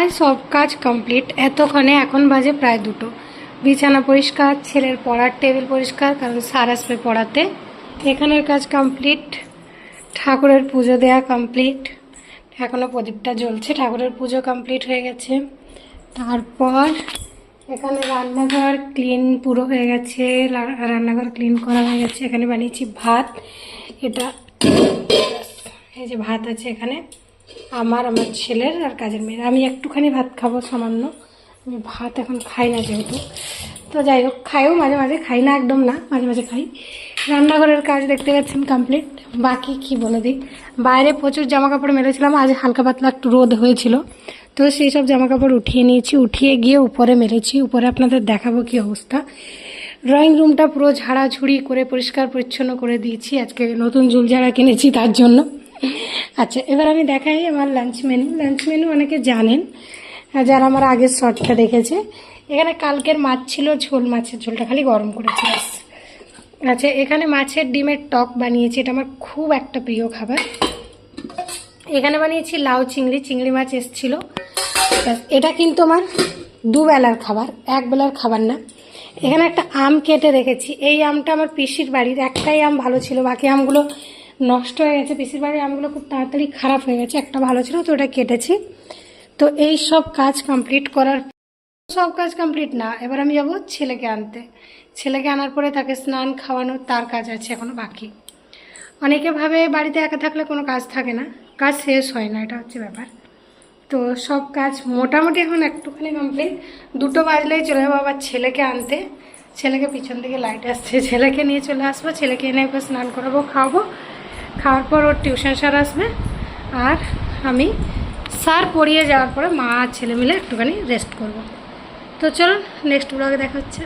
প্রায় সব কাজ কমপ্লিট এতক্ষণে। এখন বাজে প্রায় 2টো। বিছানা পরিষ্কার, ছেলের পড়ার টেবিল পরিষ্কার, কারণ স্যার আসবে পড়াতে। এখানের কাজ কমপ্লিট, ঠাকুরের পুজো দেওয়া কমপ্লিট, এখনও প্রদীপটা জ্বলছে। ঠাকুরের পুজো কমপ্লিট হয়ে গেছে। তারপর এখানে রান্নাঘর ক্লিন পুরো হয়ে গেছে, রান্নাঘর ক্লিন করা হয়ে গেছে। এখানে বানিয়েছি ভাত, এটা এই যে ভাত আছে এখানে আমার ছেলের আর কাজের মেয়ের। আমি একটুখানি ভাত খাবো সামান্য, আমি ভাত এখন খাই না যেহেতু। তো যাই হোক, খাইও মাঝে মাঝে, খাই না একদম না, মাঝে মাঝে খাই। রান্নাঘরের কাজ দেখতে পাচ্ছেন কমপ্লিট। বাকি কি বলে দিই, বাইরে প্রচুর জামা কাপড় মেলেছিলাম, আজ হালকা পাতলা একটু রোদ হয়েছিল, তো সেই সব জামা কাপড় উঠিয়ে নিয়েছি, উঠিয়ে গিয়ে উপরে মেলেছি। উপরে আপনাদের দেখাবো কি অবস্থা। ড্রয়িং রুমটা পুরো ঝাড়াঝুড়ি করে পরিষ্কার পরিচ্ছন্ন করে দিয়েছি, আজকে নতুন ঝুল ঝাড়া কিনেছি তার জন্য। আচ্ছা, এবার আমি দেখাই আমার লাঞ্চ মেনু। লাঞ্চ মেনু অনেকে জানেন যারা আমার আগের শর্টটা দেখেছে। এখানে কালকের মাছ ছিল, ঝোল, মাছের ঝোলটা খালি গরম করেছি। আচ্ছা, এখানে মাছের ডিমের টক বানিয়েছি, এটা আমার খুব একটা প্রিয় খাবার। এখানে বানিয়েছি লাউ চিংড়ি, চিংড়ি মাছ এসেছিলো। এটা কিন্তু আমার দুবেলার খাবার, একবেলার খাবার না। এখানে একটা আম কেটে রেখেছি, এই আমটা আমার পিসির বাড়ির, একটাই আম ভালো ছিল, বাকি আমগুলো নষ্ট হয়ে গেছে। পিসির বাড়ির আমগুলো খুব তাড়াতাড়ি খারাপ হয়ে গেছে, একটা ভালো ছিল তো ওটা কেটেছি। তো এই সব কাজ কমপ্লিট করার, সব কাজ কমপ্লিট না, এবার আমি যাব ছেলেকে আনতে। ছেলেকে আনার পরে তাকে স্নান খাওয়ানো, তার কাজ আছে এখনও বাকি। অনেকে ভাবে বাড়িতে একা থাকলে কোনো কাজ থাকে না, কাজ শেষ হয় না, এটা হচ্ছে ব্যাপার। তো সব কাজ মোটামুটি এখন একটুখানি কমপ্লিট। 2টো বাজলেই চলে যাবো আবার ছেলেকে আনতে। ছেলেকে পিছন থেকে লাইট আসছে, ছেলেকে নিয়ে চলে আসবো। ছেলেকে এনে একবার স্নান করাবো, খাওয়াবো। খাওয়ার পর ওর টিউশন স্যার আসবে, আর আমি স্যার পড়িয়ে যাওয়ার পরে মা আর ছেলে মিলে একটুখানি রেস্ট করব। তো চলুন নেক্সট ব্লগে দেখা হচ্ছে।